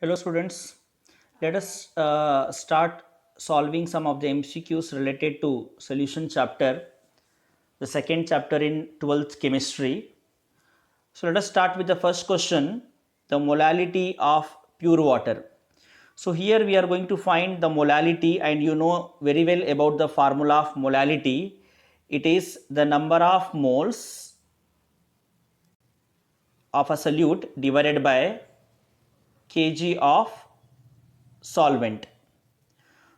Hello students, let us start solving some of the MCQs related to solution chapter, the second chapter in 12th chemistry. So let us start with the first question, the molality of pure water. So here we are going to find the molality, and you know very well about the formula of molality. It is the number of moles of a solute divided by kg of solvent.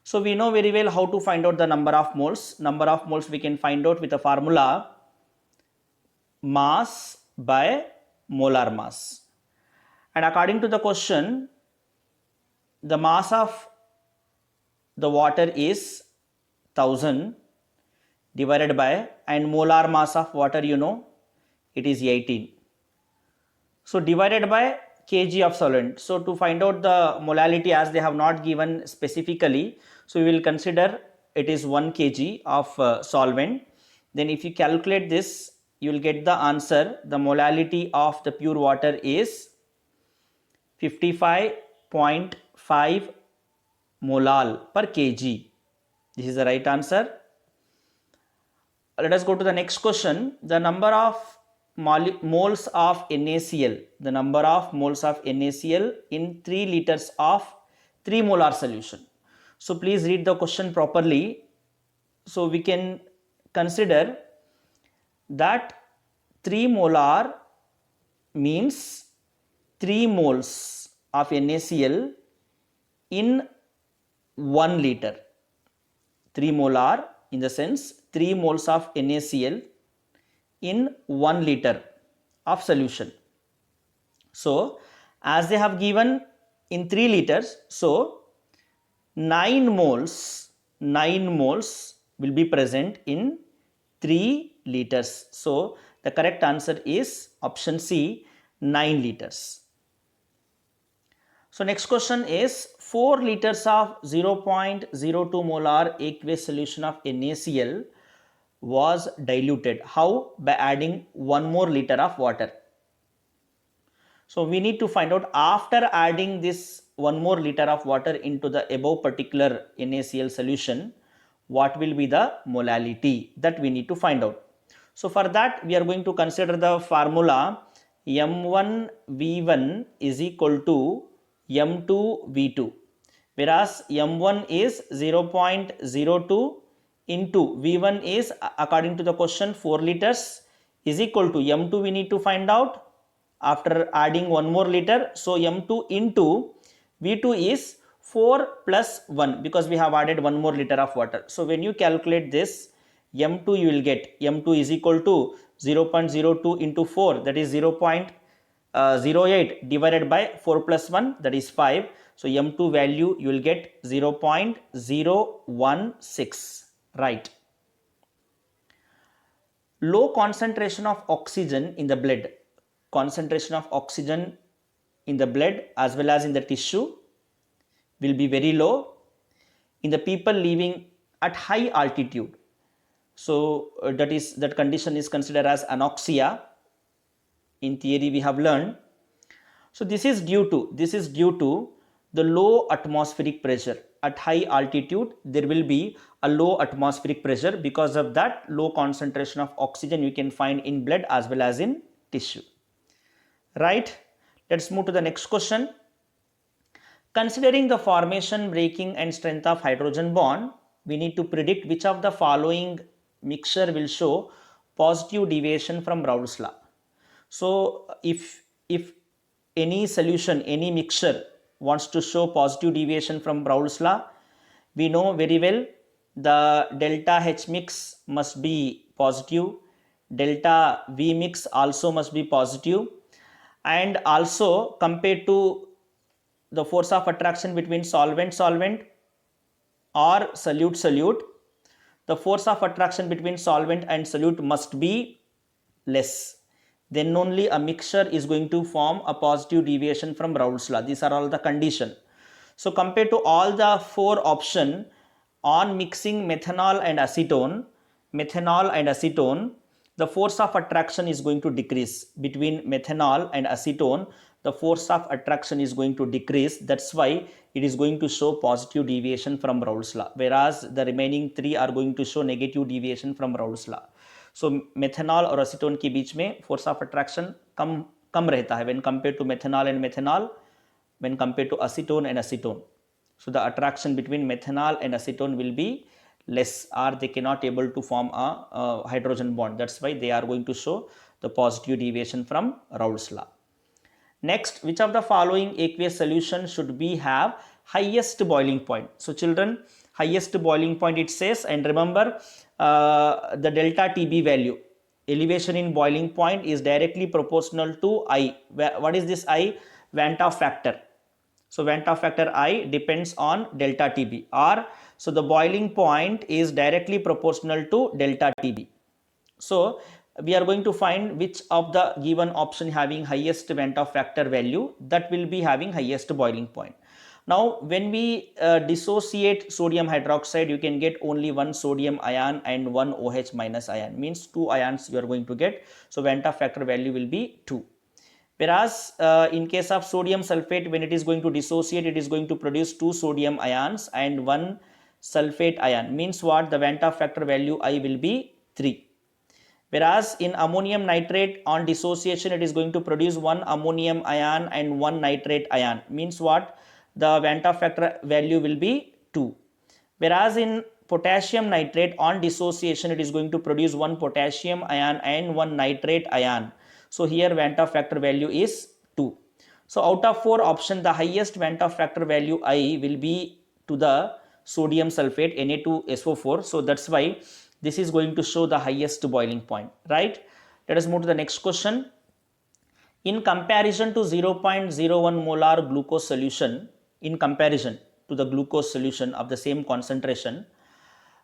So we know very well how to find out the number of moles. Number of moles we can find out with the formula mass by molar mass. And according to the question, the mass of the water is 1000 divided by, and molar mass of water, you know, it is 18. So divided by kg of solvent. So to find out the molality, as they have not given specifically, so we will consider it is 1 kg of solvent. Then if you calculate this, you will get the answer. The molality of the pure water is 55.5 molal per kg. This is the right answer. Let us go to the next question. The number of moles of NaCl, the number of moles of NaCl in 3 liters of 3 molar solution. So please read the question properly. So we can consider that 3 molar means 3 moles of NaCl in 1 liter. 3 molar in the sense 3 moles of NaCl in 1 liter of solution. So as they have given in 3 liters, so 9 moles will be present in 3 liters. So the correct answer is option C, 9 liters. So next question is 4 liters of 0.02 molar aqueous solution of NaCl was diluted. How? By adding 1 more liter of water. So we need to find out, after adding this 1 more liter of water into the above particular NaCl solution, what will be the molality, that we need to find out. So for that we are going to consider the formula M1V1 is equal to M2V2, whereas M1 is 0.02 into V1 is, according to the question, 4 liters is equal to M2 we need to find out after adding 1 more liter. So M2 into V2 is 4 plus 1, because we have added 1 more liter of water. So when you calculate this M2, you will get M2 is equal to 0.02 into 4, that is 0.08 divided by 4 plus 1, that is 5. So M2 value you will get 0.016. Right. Low concentration of oxygen in the blood. Concentration of oxygen in the blood as well as in the tissue will be very low in the people living at high altitude. So that condition is considered as anoxia. In theory we have learned. So this is due to the low atmospheric pressure. At high altitude there will be a low atmospheric pressure. Because of that, low concentration of oxygen you can find in blood as well as in tissue. Right. Let's move to the next question. Considering the formation, breaking and strength of hydrogen bond, we need to predict which of the following mixture will show positive deviation from Raoult's law. So if any solution, any mixture wants to show positive deviation from Raoult's law, we know very well the delta H mix must be positive, delta V mix also must be positive, and also compared to the force of attraction between solvent or solute, the force of attraction between solvent and solute must be less. Then only a mixture is going to form a positive deviation from Raoult's law. These are all the conditions. So compared to all the 4 options, on mixing methanol and acetone, the force of attraction is going to decrease between methanol and acetone, the force of attraction is going to decrease. That's why it is going to show positive deviation from Raoult's law, whereas the remaining 3 are going to show negative deviation from Raoult's law. So methanol और acetone के बीच में force of attraction कम रहता है when compared to methanol and methanol, when compared to acetone and acetone. So the attraction between methanol and acetone will be less, or they cannot able to form a hydrogen bond. That's why they are going to show the positive deviation from Raoult's law. Next, which of the following aqueous solution should be have highest boiling point? So children, highest boiling point it says, and remember the delta TB value, elevation in boiling point, is directly proportional to I. What is this I? Van 't Hoff factor. So Van 't Hoff factor I depends on delta TB, or so the boiling point is directly proportional to delta TB. So we are going to find which of the given option having highest Van 't Hoff factor value, that will be having highest boiling point. Now when we dissociate sodium hydroxide, you can get only one sodium ion and one OH minus ion, means 2 ions you are going to get. So Van 't Hoff factor value will be 2. Whereas in case of sodium sulfate, when it is going to dissociate, it is going to produce 2 sodium ions and 1 sulfate ion, means what? The Van 't Hoff factor value I will be 3. Whereas in ammonium nitrate, on dissociation, it is going to produce 1 ammonium ion and 1 nitrate ion, means what? The Van 't Hoff factor value will be 2. Whereas in potassium nitrate, on dissociation, it is going to produce 1 potassium ion and 1 nitrate ion. So here Van 't Hoff factor value is 2. So out of 4 options, the highest Van 't Hoff factor value I will be to the sodium sulfate Na2SO4. So that's why this is going to show the highest boiling point, right? Let us move to the next question. In comparison to 0.01 molar glucose solution, in comparison to the glucose solution of the same concentration,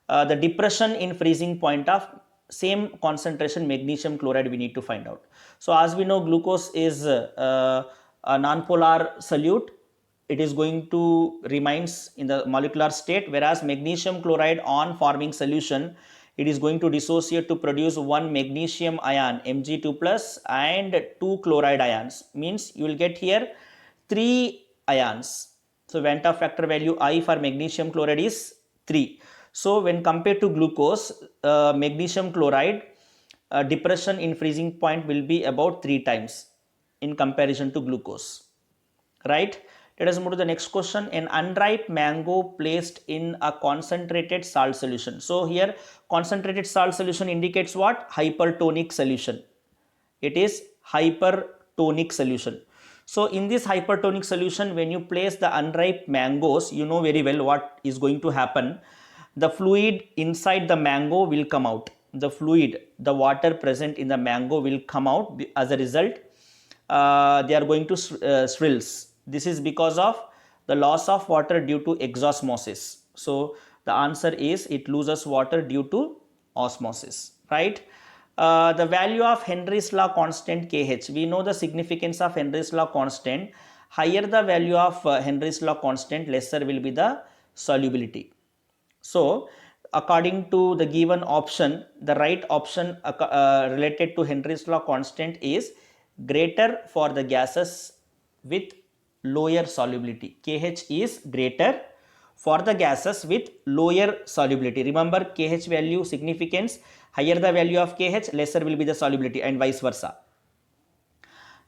the depression in freezing point of same concentration magnesium chloride we need to find out. So as we know, glucose is a nonpolar solute. It is going to remains in the molecular state, whereas magnesium chloride on forming solution, it is going to dissociate to produce 1 magnesium ion Mg2 plus and 2 chloride ions, means you will get here 3 ions. So Van 't Hoff factor value I for magnesium chloride is 3. So when compared to glucose, magnesium chloride depression in freezing point will be about 3 times in comparison to glucose, right? Let us move to the next question. An unripe mango placed in a concentrated salt solution. So here concentrated salt solution indicates what? Hypertonic solution. It is hypertonic solution. So in this hypertonic solution, when you place the unripe mangoes, you know very well what is going to happen. The fluid inside the mango will come out. The fluid, the water present in the mango will come out. As a result, they are going to swirls. This is because of the loss of water due to exosmosis. So the answer is it loses water due to osmosis, right? The value of Henry's law constant Kh. We know the significance of Henry's law constant. Higher the value of Henry's law constant, lesser will be the solubility. So according to the given option, the right option related to Henry's law constant is greater for the gases with lower solubility. Kh is greater for the gases with lower solubility. Remember, Kh value significance, higher the value of Kh, lesser will be the solubility, and vice versa.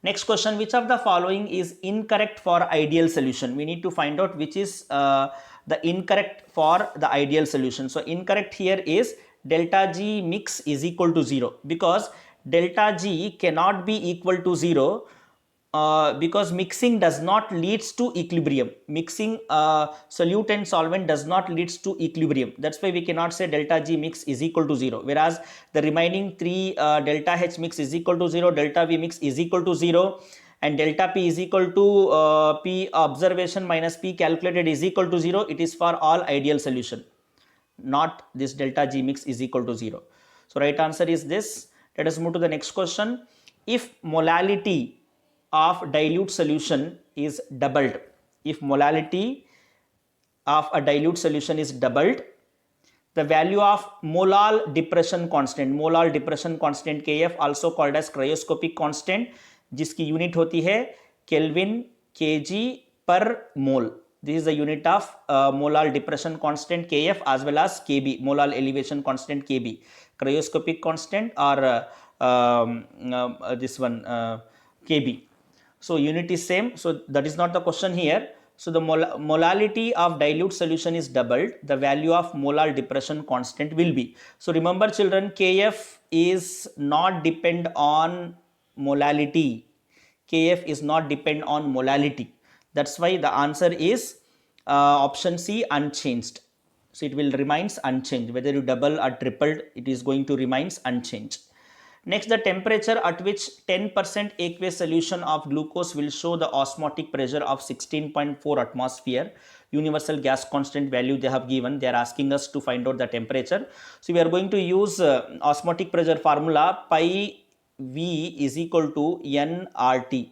Next question, which of the following is incorrect for ideal solution? We need to find out which is the incorrect for the ideal solution. So incorrect here is delta G mix is equal to 0, because delta G cannot be equal to 0 because mixing does not leads to equilibrium. Mixing solute and solvent does not leads to equilibrium. That's why we cannot say delta G mix is equal to 0, whereas the remaining 3 delta H mix is equal to 0, delta V mix is equal to 0, and delta P is equal to P observation minus P calculated is equal to 0. It is for all ideal solution, not this delta G mix is equal to 0. So right answer is this. Let us move to the next question. If molality of dilute solution is doubled, if molality of a dilute solution is doubled, the value of molal depression constant Kf, also called as cryoscopic constant, जिसकी unit होती है Kelvin kg per mole. This is the unit of molar depression constant Kf as well as Kb, molar elevation constant Kb, cryoscopic constant or this one Kb. So unit is same, so that is not the question here. So the molality of dilute solution is doubled, the value of molar depression constant will be. So remember children, Kf is not depend on molality. Kf is not depend on molality. That's why the answer is option C, unchanged. So it will remains unchanged. Whether you double or tripled, it is going to remains unchanged. Next, the temperature at which 10% aqueous solution of glucose will show the osmotic pressure of 16.4 atmosphere. Universal gas constant value they have given. They are asking us to find out the temperature. So we are going to use osmotic pressure formula. Pi V is equal to nRT.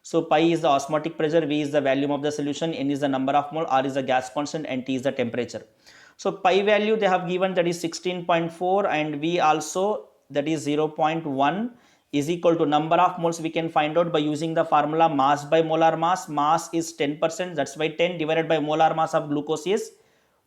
So pi is the osmotic pressure, V is the volume of the solution, N is the number of mole, R is the gas constant, and T is the temperature. So pi value they have given, that is 16.4, and V also, that is 0.1, is equal to number of moles we can find out by using the formula mass by molar mass. Mass is 10%, that's why 10 divided by molar mass of glucose is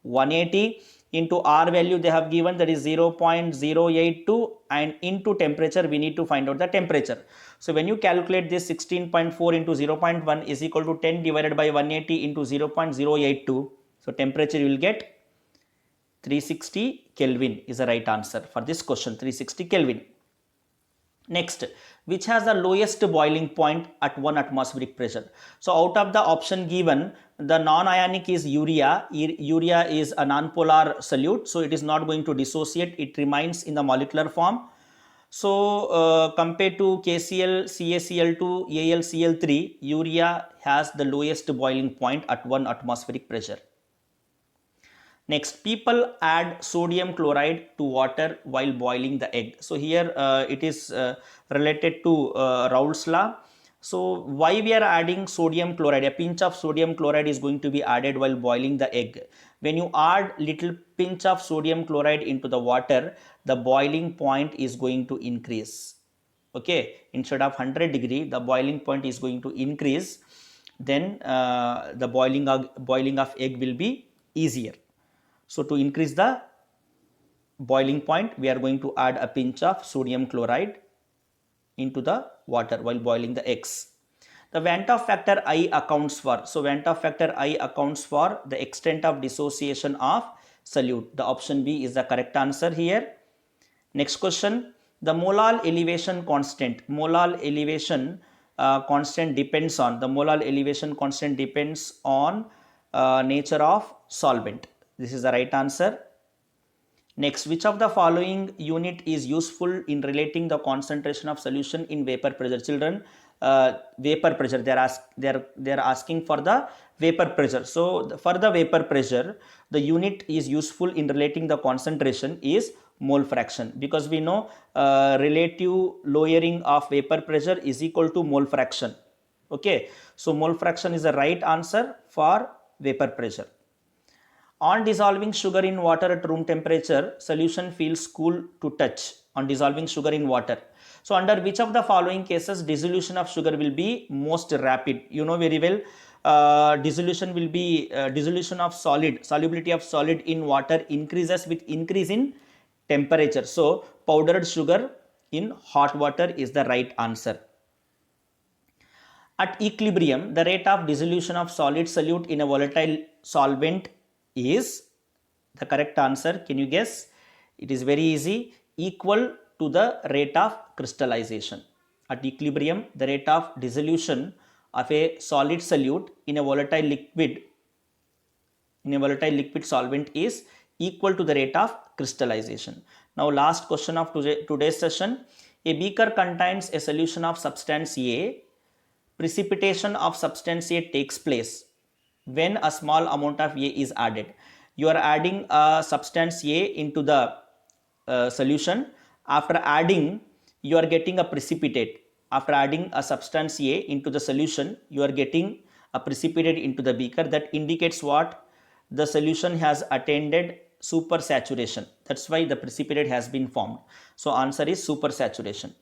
180, into R value they have given, that is 0.082, and into temperature we need to find out the temperature. So when you calculate this, 16.4 into 0.1 is equal to 10 divided by 180 into 0.082. So temperature you will get 360 Kelvin is the right answer for this question, 360 Kelvin. Next, which has the lowest boiling point at 1 atmospheric pressure? So out of the option given, the non-ionic is urea. Urea is a non-polar solute, so it is not going to dissociate, it remains in the molecular form. So compared to KCl, CaCl2, AlCl3, urea has the lowest boiling point at 1 atmospheric pressure. Next, people add sodium chloride to water while boiling the egg. So here it is related to Raoult's law. So why we are adding sodium chloride? A pinch of sodium chloride is going to be added while boiling the egg. When you add little pinch of sodium chloride into the water, the boiling point is going to increase. Okay, instead of 100 degree, the boiling point is going to increase. Then the boiling of egg will be easier. So to increase the boiling point, we are going to add a pinch of sodium chloride into the water while boiling the eggs. The Van 't Hoff factor I accounts for. So Van 't Hoff factor I accounts for the extent of dissociation of solute. The option B is the correct answer here. Next question, the molar elevation constant. Molar elevation constant depends on, the molar elevation constant depends on nature of solvent. This is the right answer. Next, which of the following unit is useful in relating the concentration of solution in vapor pressure? Children, vapor pressure, they are asking for the vapor pressure. So for the vapor pressure, the unit is useful in relating the concentration is mole fraction, because we know relative lowering of vapor pressure is equal to mole fraction. Okay, so mole fraction is the right answer for vapor pressure. On dissolving sugar in water at room temperature, solution feels cool to touch on dissolving sugar in water. So under which of the following cases dissolution of sugar will be most rapid? You know very well, dissolution will be dissolution of solid, solubility of solid in water increases with increase in temperature. So powdered sugar in hot water is the right answer. At equilibrium, the rate of dissolution of solid solute in a volatile solvent is, the correct answer, can you guess? It is very easy, equal to the rate of crystallization. At equilibrium, the rate of dissolution of a solid solute in a volatile liquid solvent is equal to the rate of crystallization. Now last question of today's session. A beaker contains a solution of substance A. Precipitation of substance A takes place when a small amount of A is added. You are adding a substance A into the solution. After adding, you are getting a precipitate. After adding a substance A into the solution, you are getting a precipitate into the beaker. That indicates what? The solution has attained supersaturation. That's why the precipitate has been formed. So answer is supersaturation.